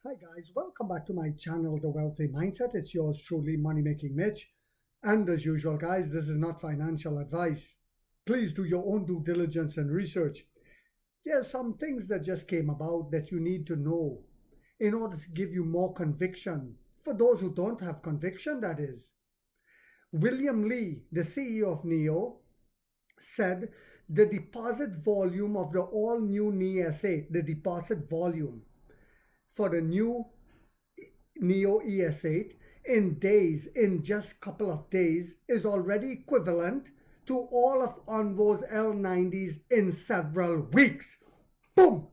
Hi guys, welcome back to my channel, The Wealthy Mindset. It's yours truly, Money Making Mitch. And as usual, guys, this is not financial advice. Please do your own due diligence and research. There are some things that just came about that you need to know in order to give you more conviction. For those who don't have conviction, that is. William Lee, the CEO of NEO, said the deposit volume of the all-new NES8, the deposit volume for the new Neo ES8 in just a couple of days, is already equivalent to all of Onvo's L90s in several weeks. Boom!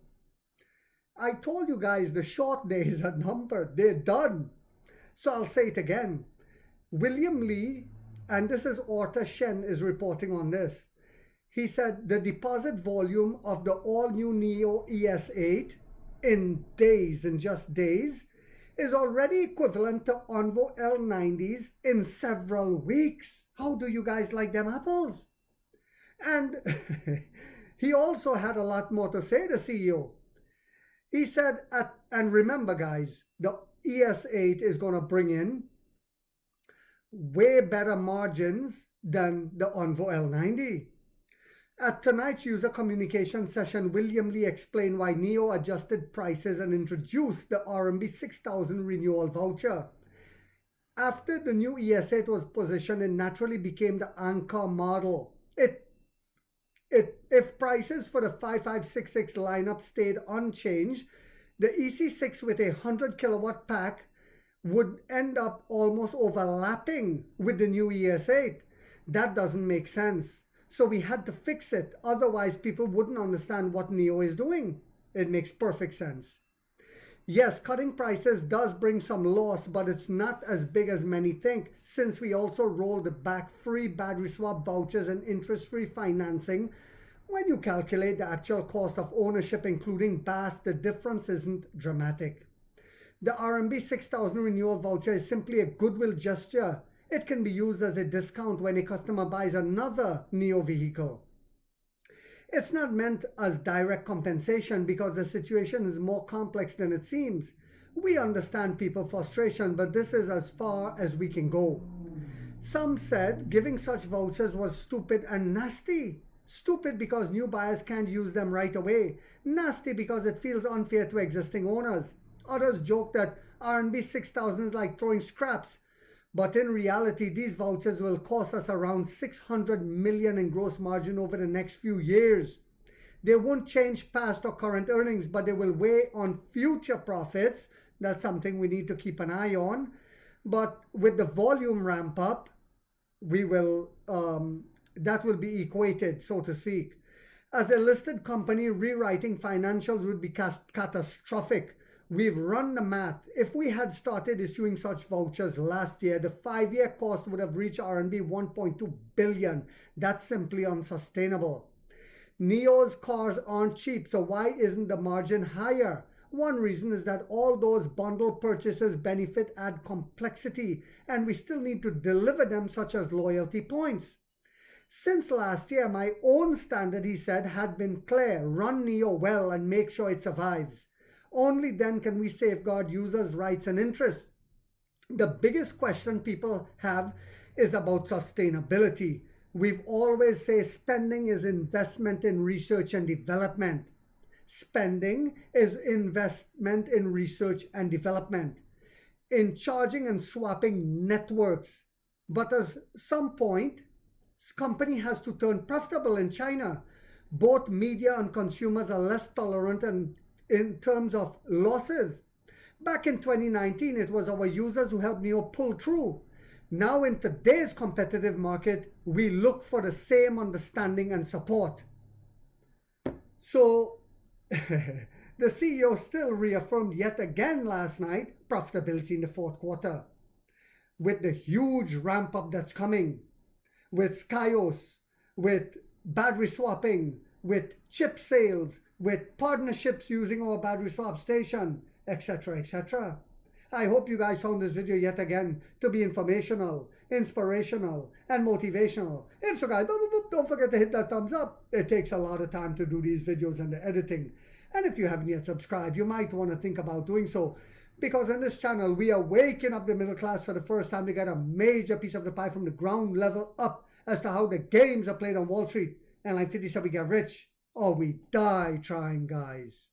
I told you guys the short days are numbered. They're done. So I'll say it again. William Lee, and this is Arthur Shen is reporting on this. He said the deposit volume of the all-new Neo ES8 in just days, is already equivalent to Onvo L90s in several weeks. How do you guys like them apples? And he also had a lot more to say, the CEO. He said, and remember guys, the ES8 is going to bring in way better margins than the Onvo L90. At tonight's user communication session, William Lee explained why NEO adjusted prices and introduced the RMB 6,000 renewal voucher. After the new ES8 was positioned, it naturally became the anchor model. If prices for the 5566 lineup stayed unchanged, the EC6 with a 100 kilowatt pack would end up almost overlapping with the new ES8. That doesn't make sense. So we had to fix it. Otherwise, people wouldn't understand what NEO is doing. It makes perfect sense. Yes, cutting prices does bring some loss, but it's not as big as many think, since we also rolled back free battery swap vouchers and interest-free financing. When you calculate the actual cost of ownership, including BAS, the difference isn't dramatic. The RMB 6,000 renewal voucher is simply a goodwill gesture. It can be used as a discount when a customer buys another NEO vehicle. It's not meant as direct compensation because the situation is more complex than it seems. We understand people's frustration, but this is as far as we can go. Some said giving such vouchers was stupid and nasty. Stupid because new buyers can't use them right away. Nasty because it feels unfair to existing owners. Others joke that RMB 6,000 is like throwing scraps. But in reality, these vouchers will cost us around 600 million in gross margin over the next few years. They won't change past or current earnings, but they will weigh on future profits. That's something we need to keep an eye on. But with the volume ramp up, that will be equated, so to speak. As a listed company, rewriting financials would be catastrophic. We've run the math. If we had started issuing such vouchers last year, the 5-year cost would have reached RMB 1.2 billion. That's simply unsustainable. NEO's cars aren't cheap, so why isn't the margin higher? One reason is that all those bundle purchases benefit add complexity, and we still need to deliver them, such as loyalty points. Since last year, my own standard, he said, had been clear: run NEO well and make sure it survives. Only then can we safeguard users' rights and interests. The biggest question people have is about sustainability. We've always said spending is investment in research and development. Spending is investment in research and development, in charging and swapping networks. But at some point, company has to turn profitable in China. Both media and consumers are less tolerant in terms of losses. Back in 2019, it was our users who helped NEO pull through. Now in today's competitive market, we look for the same understanding and support. So the CEO still reaffirmed yet again last night profitability in the fourth quarter. With the huge ramp up that's coming, with Skyos, with battery swapping, with chip sales, with partnerships using our battery swap station, etc., etc. I hope you guys found this video yet again to be informational, inspirational, and motivational. If so, guys, don't forget to hit that thumbs up. It takes a lot of time to do these videos and the editing. And if you haven't yet subscribed, you might want to think about doing so. Because on this channel, we are waking up the middle class for the first time to get a major piece of the pie from the ground level up as to how the games are played on Wall Street. And like 50 said, we get rich or we die trying, guys.